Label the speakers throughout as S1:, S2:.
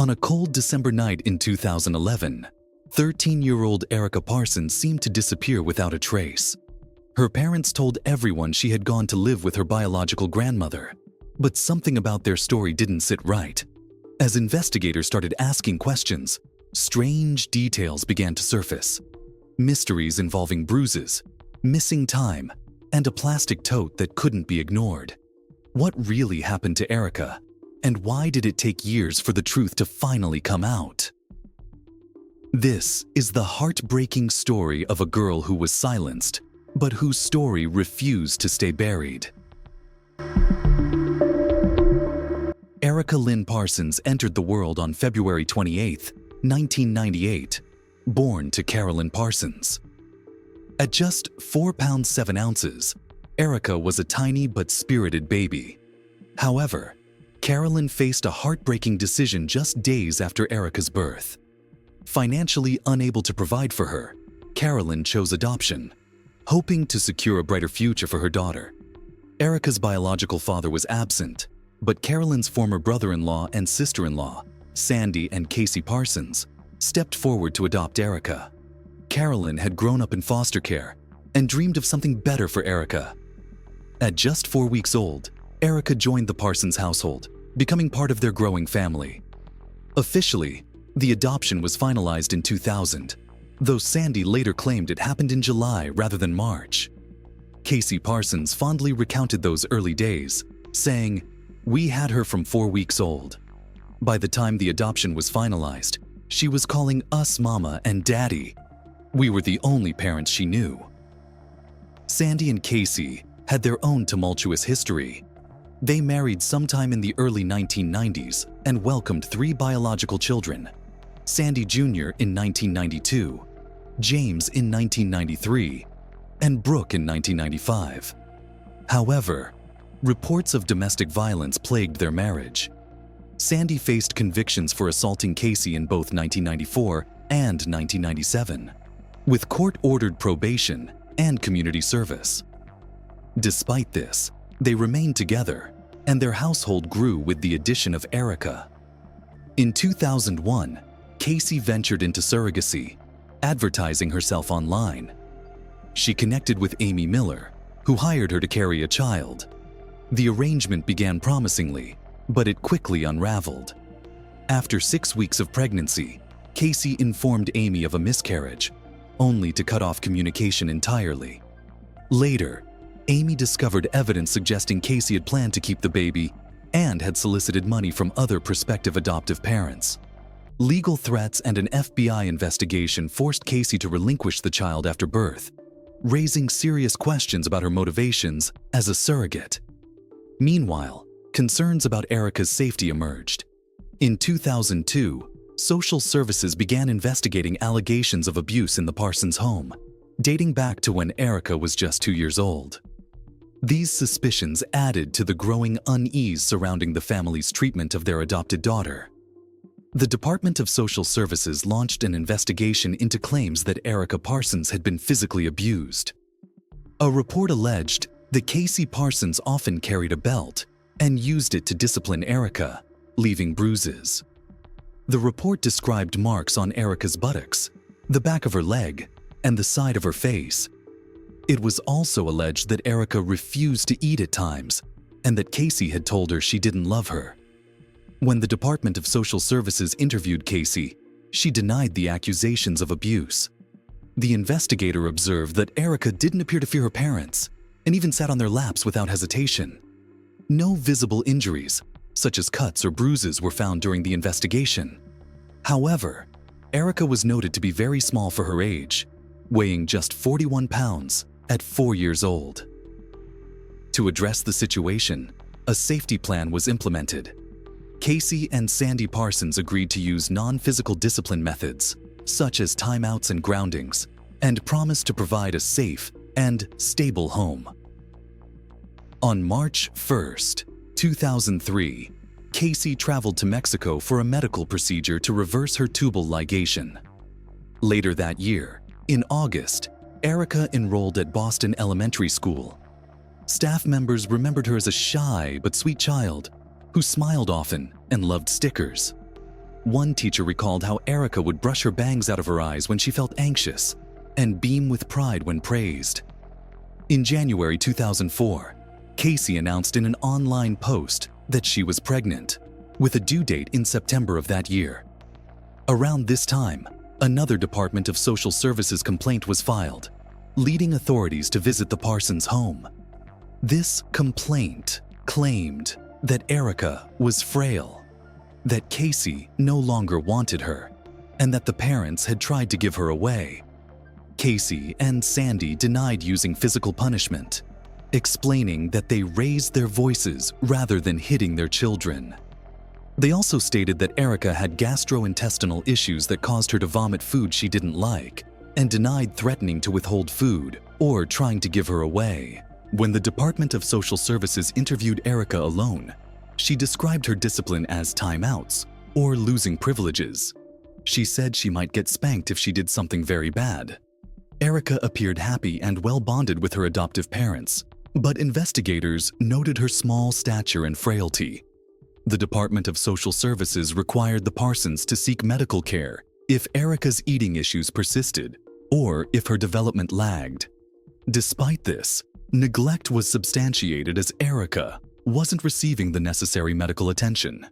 S1: On a cold December night in 2011, 13-year-old Erica Parsons seemed to disappear without a trace. Her parents told everyone she had gone to live with her biological grandmother, but something about their story didn't sit right. As investigators started asking questions, strange details began to surface. Mysteries involving bruises, missing time, and a plastic tote that couldn't be ignored. What really happened to Erica, and why did it take years for the truth to finally come out? This is the heartbreaking story of a girl who was silenced, but whose story refused to stay buried. Erica Lynn Parsons entered the world on February 28, 1998, born to Carolyn Parsons. At just 4 pounds 7 ounces, Erica was a tiny but spirited baby. However, Carolyn faced a heartbreaking decision just days after Erica's birth. Financially unable to provide for her, Carolyn chose adoption, hoping to secure a brighter future for her daughter. Erica's biological father was absent, but Carolyn's former brother-in-law and sister-in-law, Sandy and Casey Parsons, stepped forward to adopt Erica. Carolyn had grown up in foster care and dreamed of something better for Erica. At just 4 weeks old, Erica joined the Parsons household, becoming part of their growing family. Officially, the adoption was finalized in 2000, though Sandy later claimed it happened in July rather than March. Casey Parsons fondly recounted those early days, saying, "We had her from 4 weeks old. By the time the adoption was finalized, she was calling us Mama and Daddy. We were the only parents she knew." Sandy and Casey had their own tumultuous history. They married sometime in the early 1990s and welcomed 3 biological children: Sandy Jr. in 1992, James in 1993, and Brooke in 1995. However, reports of domestic violence plagued their marriage. Sandy faced convictions for assaulting Casey in both 1994 and 1997, with court-ordered probation and community service. Despite this, they remained together, and their household grew with the addition of Erica. In 2001, Casey ventured into surrogacy, advertising herself online. She connected with Amy Miller, who hired her to carry a child. The arrangement began promisingly, but it quickly unraveled. After 6 weeks of pregnancy, Casey informed Amy of a miscarriage, only to cut off communication entirely. Later, Amy discovered evidence suggesting Casey had planned to keep the baby and had solicited money from other prospective adoptive parents. Legal threats and an FBI investigation forced Casey to relinquish the child after birth, raising serious questions about her motivations as a surrogate. Meanwhile, concerns about Erica's safety emerged. In 2002, social services began investigating allegations of abuse in the Parsons home, dating back to when Erica was just 2 years old. These suspicions added to the growing unease surrounding the family's treatment of their adopted daughter. The Department of Social Services launched an investigation into claims that Erica Parsons had been physically abused. A report alleged that Casey Parsons often carried a belt and used it to discipline Erica, leaving bruises. The report described marks on Erica's buttocks, the back of her leg, and the side of her face. It was also alleged that Erica refused to eat at times, and that Casey had told her she didn't love her. When the Department of Social Services interviewed Casey, she denied the accusations of abuse. The investigator observed that Erica didn't appear to fear her parents, and even sat on their laps without hesitation. No visible injuries, such as cuts or bruises, were found during the investigation. However, Erica was noted to be very small for her age, weighing just 41 pounds at 4 years old. To address the situation, a safety plan was implemented. Casey and Sandy Parsons agreed to use non-physical discipline methods, such as timeouts and groundings, and promised to provide a safe and stable home. On March 1, 2003, Casey traveled to Mexico for a medical procedure to reverse her tubal ligation. Later that year, in August, Erica enrolled at Boston Elementary School. Staff members remembered her as a shy but sweet child who smiled often and loved stickers. One teacher recalled how Erica would brush her bangs out of her eyes when she felt anxious and beam with pride when praised. In January 2004, Casey announced in an online post that she was pregnant, with a due date in September of that year. Around this time, another Department of Social Services complaint was filed, leading authorities to visit the Parsons home. This complaint claimed that Erica was frail, that Casey no longer wanted her, and that the parents had tried to give her away. Casey and Sandy denied using physical punishment, explaining that they raised their voices rather than hitting their children. They also stated that Erica had gastrointestinal issues that caused her to vomit food she didn't like, and denied threatening to withhold food or trying to give her away. When the Department of Social Services interviewed Erica alone, she described her discipline as timeouts or losing privileges. She said she might get spanked if she did something very bad. Erica appeared happy and well bonded with her adoptive parents, but investigators noted her small stature and frailty. The Department of Social Services required the Parsons to seek medical care if Erica's eating issues persisted or if her development lagged. Despite this, neglect was substantiated as Erica wasn't receiving the necessary medical attention.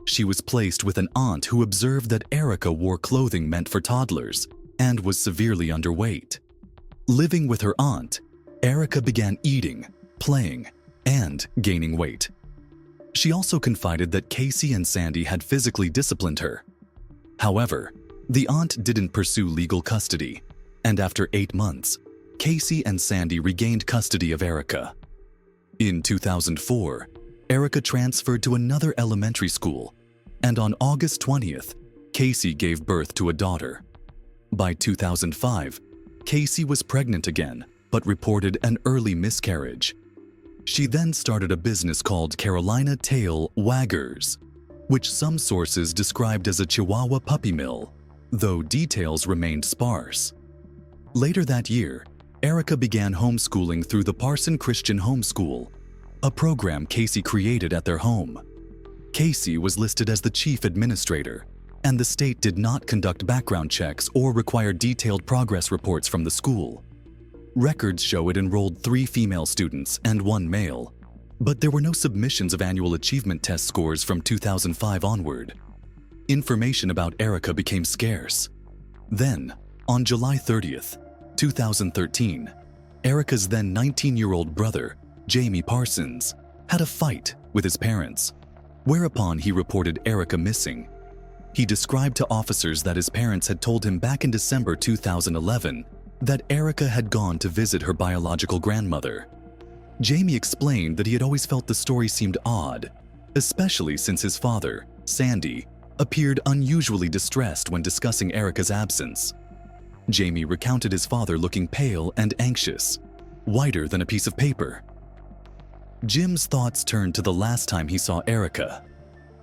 S1: She was placed with an aunt who observed that Erica wore clothing meant for toddlers and was severely underweight. Living with her aunt, Erica began eating, playing, and gaining weight. She also confided that Casey and Sandy had physically disciplined her. However, the aunt didn't pursue legal custody, and after 8 months, Casey and Sandy regained custody of Erica. In 2004, Erica transferred to another elementary school, and on August 20th, Casey gave birth to a daughter. By 2005, Casey was pregnant again, but reported an early miscarriage. She then started a business called Carolina Tail Waggers, which some sources described as a Chihuahua puppy mill, though details remained sparse. Later that year, Erica began homeschooling through the Parson Christian Homeschool, a program Casey created at their home. Casey was listed as the chief administrator, and the state did not conduct background checks or require detailed progress reports from the school. Records show it enrolled 3 female students and 1 male, but there were no submissions of annual achievement test scores from 2005 onward. Information about Erica became scarce. Then, on July 30th, 2013, Erica's then 19-year-old brother, Jamie Parsons, had a fight with his parents, whereupon he reported Erica missing. He described to officers that his parents had told him back in December 2011 that Erica had gone to visit her biological grandmother. Jamie explained that he had always felt the story seemed odd, especially since his father, Sandy, appeared unusually distressed when discussing Erica's absence. Jamie recounted his father looking pale and anxious, whiter than a piece of paper. Jim's thoughts turned to the last time he saw Erica.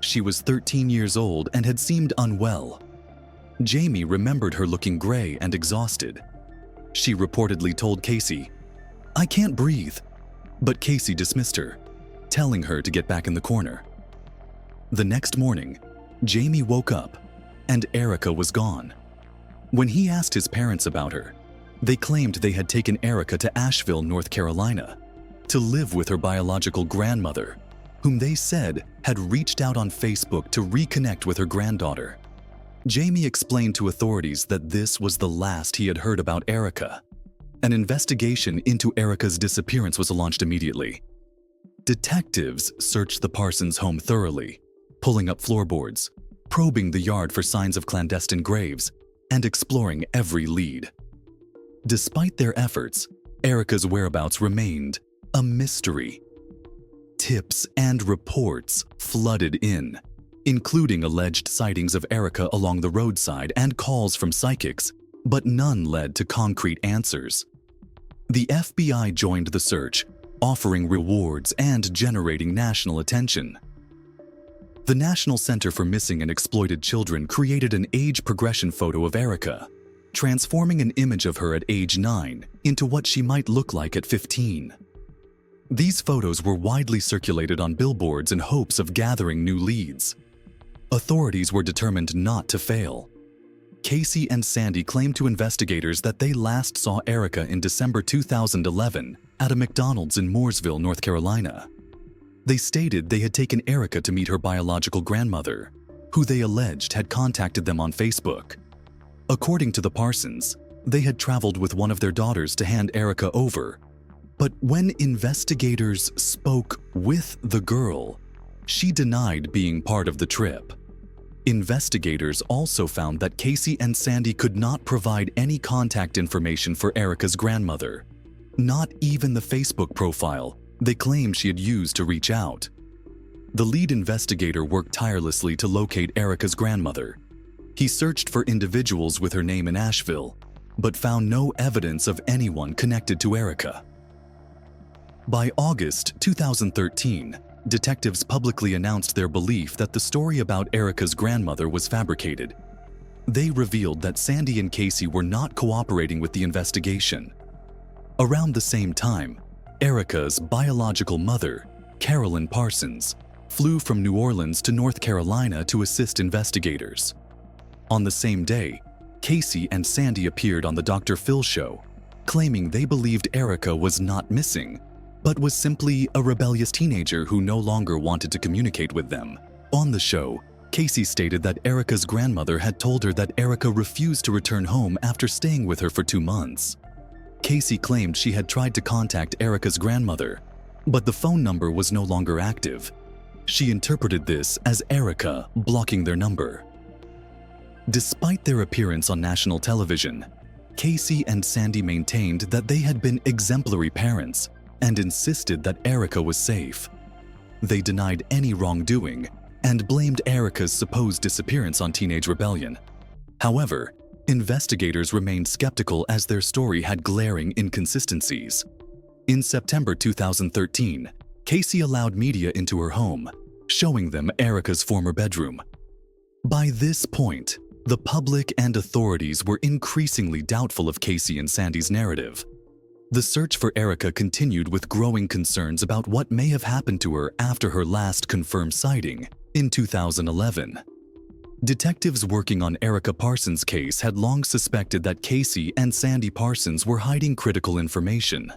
S1: She was 13 years old and had seemed unwell. Jamie remembered her looking gray and exhausted. She reportedly told Casey, "I can't breathe," but Casey dismissed her, telling her to get back in the corner. The next morning, Jamie woke up and Erica was gone. When he asked his parents about her, they claimed they had taken Erica to Asheville, North Carolina, to live with her biological grandmother, whom they said had reached out on Facebook to reconnect with her granddaughter. Jamie explained to authorities that this was the last he had heard about Erica. An investigation into Erica's disappearance was launched immediately. Detectives searched the Parsons home thoroughly, pulling up floorboards, probing the yard for signs of clandestine graves, and exploring every lead. Despite their efforts, Erica's whereabouts remained a mystery. Tips and reports flooded in, including alleged sightings of Erica along the roadside and calls from psychics, but none led to concrete answers. The FBI joined the search, offering rewards and generating national attention. The National Center for Missing and Exploited Children created an age progression photo of Erica, transforming an image of her at age 9 into what she might look like at 15. These photos were widely circulated on billboards in hopes of gathering new leads. authorities were determined not to fail. Casey and Sandy claimed to investigators that they last saw Erica in December 2011 at a McDonald's in Mooresville, North Carolina. They stated they had taken Erica to meet her biological grandmother, who they alleged had contacted them on Facebook. According to the Parsons, they had traveled with one of their daughters to hand Erica over, but when investigators spoke with the girl, she denied being part of the trip. Investigators also found that Casey and Sandy could not provide any contact information for Erica's grandmother, not even the Facebook profile they claimed she had used to reach out. The lead investigator worked tirelessly to locate Erica's grandmother. He searched for individuals with her name in Asheville, but found no evidence of anyone connected to Erica. By August 2013, detectives publicly announced their belief that the story about Erica's grandmother was fabricated. They revealed that Sandy and Casey were not cooperating with the investigation. Around the same time, Erica's biological mother, Carolyn Parsons, flew from New Orleans to North Carolina to assist investigators. On the same day, Casey and Sandy appeared on the Dr. Phil show, claiming they believed Erica was not missing, but was simply a rebellious teenager who no longer wanted to communicate with them. On the show, Casey stated that Erica's grandmother had told her that Erica refused to return home after staying with her for 2 months. Casey claimed she had tried to contact Erica's grandmother, but the phone number was no longer active. She interpreted this as Erica blocking their number. Despite their appearance on national television, Casey and Sandy maintained that they had been exemplary parents and insisted that Erica was safe. They denied any wrongdoing and blamed Erica's supposed disappearance on teenage rebellion. However, investigators remained skeptical as their story had glaring inconsistencies. In September 2013, Casey allowed media into her home, showing them Erica's former bedroom. By this point, the public and authorities were increasingly doubtful of Casey and Sandy's narrative. The search for Erica continued with growing concerns about what may have happened to her after her last confirmed sighting in 2011. Detectives working on Erica Parsons' case had long suspected that Casey and Sandy Parsons were hiding critical information.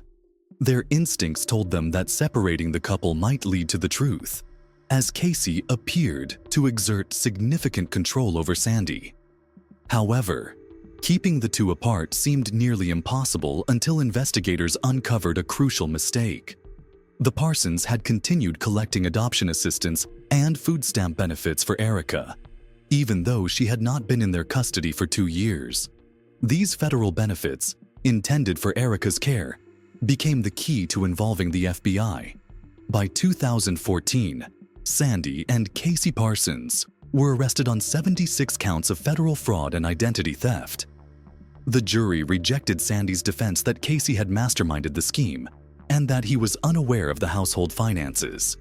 S1: Their instincts told them that separating the couple might lead to the truth, as Casey appeared to exert significant control over Sandy. However, keeping the two apart seemed nearly impossible until investigators uncovered a crucial mistake. The Parsons had continued collecting adoption assistance and food stamp benefits for Erica, even though she had not been in their custody for 2 years. These federal benefits, intended for Erica's care, became the key to involving the FBI. By 2014, Sandy and Casey Parsons were arrested on 76 counts of federal fraud and identity theft. The jury rejected Sandy's defense that Casey had masterminded the scheme and that he was unaware of the household finances.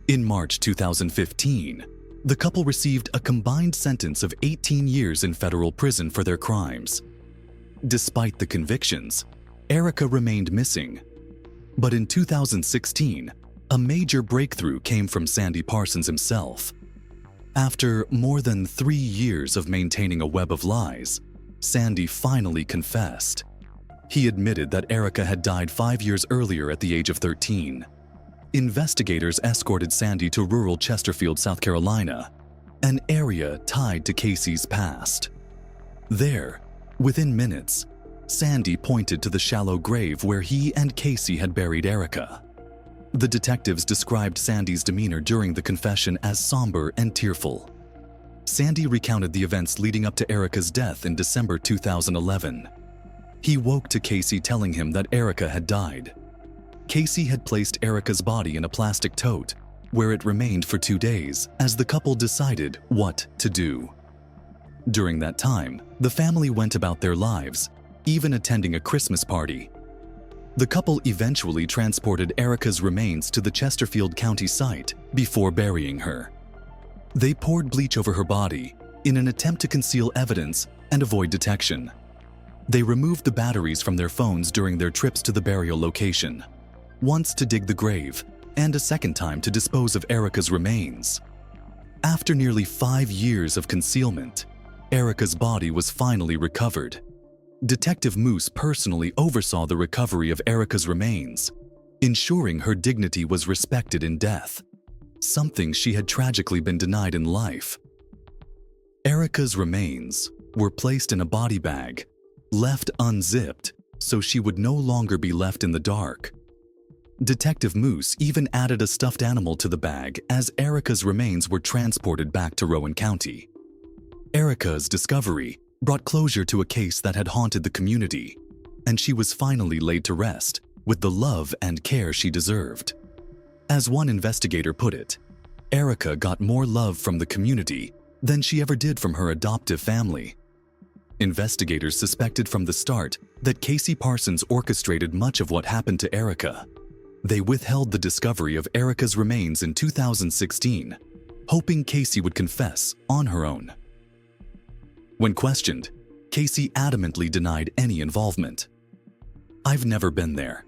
S1: In March 2015, the couple received a combined sentence of 18 years in federal prison for their crimes. Despite the convictions, Erica remained missing. But in 2016, a major breakthrough came from Sandy Parsons himself. After more than 3 years of maintaining a web of lies, Sandy finally confessed. He admitted that Erica had died 5 years earlier at the age of 13. Investigators escorted Sandy to rural Chesterfield, South Carolina, an area tied to Casey's past. There, within minutes, Sandy pointed to the shallow grave where he and Casey had buried Erica. The detectives described Sandy's demeanor during the confession as somber and tearful. Sandy recounted the events leading up to Erica's death in December 2011. He woke to Casey telling him that Erica had died. Casey had placed Erica's body in a plastic tote, where it remained for 2 days as the couple decided what to do. During that time, the family went about their lives, even attending a Christmas party. The couple eventually transported Erica's remains to the Chesterfield County site before burying her. They poured bleach over her body in an attempt to conceal evidence and avoid detection. They removed the batteries from their phones during their trips to the burial location, once to dig the grave and a second time to dispose of Erica's remains. After nearly 5 years of concealment, Erica's body was finally recovered. Detective Moose personally oversaw the recovery of Erica's remains, ensuring her dignity was respected in death, something she had tragically been denied in life. Erica's remains were placed in a body bag, left unzipped so she would no longer be left in the dark. Detective Moose even added a stuffed animal to the bag as Erica's remains were transported back to Rowan County. Erica's discovery brought closure to a case that had haunted the community, and she was finally laid to rest with the love and care she deserved. As one investigator put it, Erica got more love from the community than she ever did from her adoptive family. Investigators suspected from the start that Casey Parsons orchestrated much of what happened to Erica. They withheld the discovery of Erica's remains in 2016, hoping Casey would confess on her own. When questioned, Casey adamantly denied any involvement. "I've never been there,"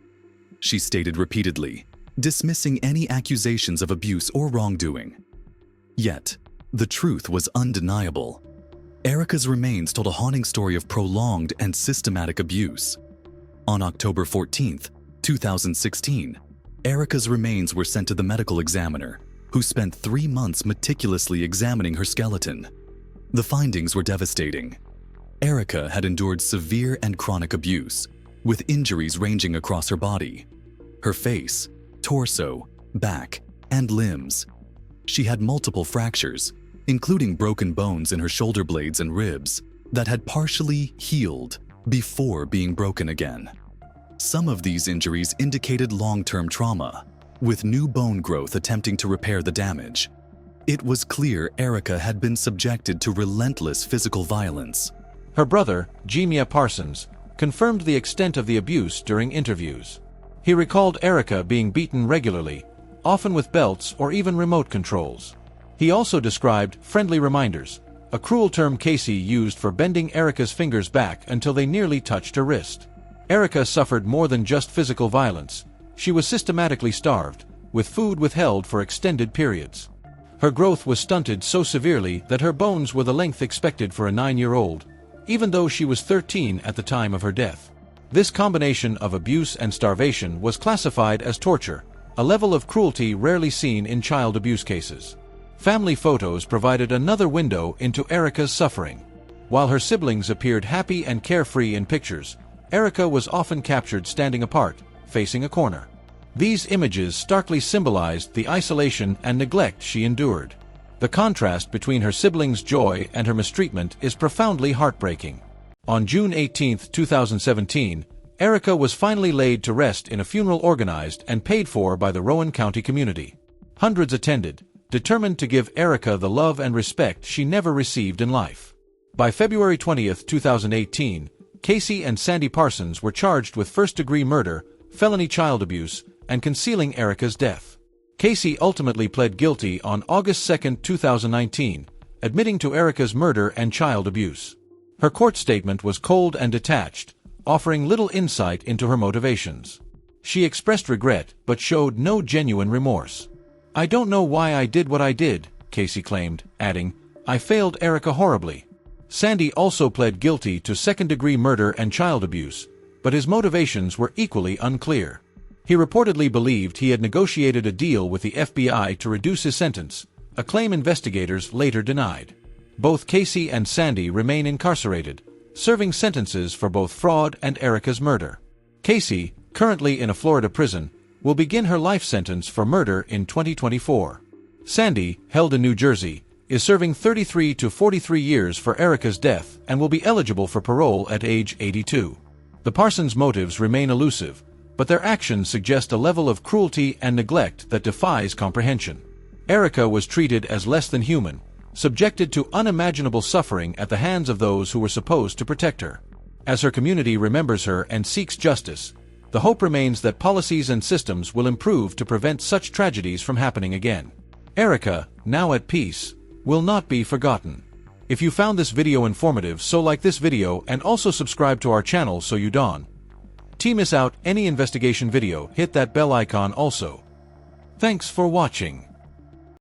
S1: she stated repeatedly, dismissing any accusations of abuse or wrongdoing. Yet, the truth was undeniable. Erica's remains told a haunting story of prolonged and systematic abuse. On October 14, 2016, Erica's remains were sent to the medical examiner, who spent 3 months meticulously examining her skeleton. The findings were devastating. Erica had endured severe and chronic abuse, with injuries ranging across her body, her face, torso, back, and limbs. She had multiple fractures, including broken bones in her shoulder blades and ribs, that had partially healed before being broken again. Some of these injuries indicated long-term trauma, with new bone growth attempting to repair the damage. It was clear Erica had been subjected to relentless physical violence.
S2: Her brother, Erica Parsons, confirmed the extent of the abuse during interviews. He recalled Erica being beaten regularly, often with belts or even remote controls. He also described friendly reminders, a cruel term Casey used for bending Erica's fingers back until they nearly touched her wrist. Erica suffered more than just physical violence. She was systematically starved, with food withheld for extended periods. Her growth was stunted so severely that her bones were the length expected for a 9-year-old, even though she was 13 at the time of her death. This combination of abuse and starvation was classified as torture, a level of cruelty rarely seen in child abuse cases. Family photos provided another window into Erica's suffering. While her siblings appeared happy and carefree in pictures, Erica was often captured standing apart, facing a corner. These images starkly symbolized the isolation and neglect she endured. The contrast between her siblings' joy and her mistreatment is profoundly heartbreaking. On June 18, 2017, Erica was finally laid to rest in a funeral organized and paid for by the Rowan County community. Hundreds attended, determined to give Erica the love and respect she never received in life. By February 20, 2018, Casey and Sandy Parsons were charged with first-degree murder, felony child abuse, and concealing Erica's death. Casey ultimately pled guilty on August 2, 2019, admitting to Erica's murder and child abuse. Her court statement was cold and detached, offering little insight into her motivations. She expressed regret but showed no genuine remorse. "I don't know why I did what I did," Casey claimed, adding, "I failed Erica horribly." Sandy also pled guilty to second-degree murder and child abuse, but his motivations were equally unclear. He reportedly believed he had negotiated a deal with the FBI to reduce his sentence, a claim investigators later denied. Both Casey and Sandy remain incarcerated, serving sentences for both fraud and Erica's murder. Casey, currently in a Florida prison, will begin her life sentence for murder in 2024. Sandy, held in New Jersey, is serving 33 to 43 years for Erica's death and will be eligible for parole at age 82. The Parsons' motives remain elusive, but their actions suggest a level of cruelty and neglect that defies comprehension. Erica was treated as less than human, subjected to unimaginable suffering at the hands of those who were supposed to protect her. As her community remembers her and seeks justice, the hope remains that policies and systems will improve to prevent such tragedies from happening again. Erica, now at peace, will not be forgotten. If you found this video informative, so like this video and also subscribe to our channel so you don't miss out any investigation video. Hit that bell icon also. Thanks for watching.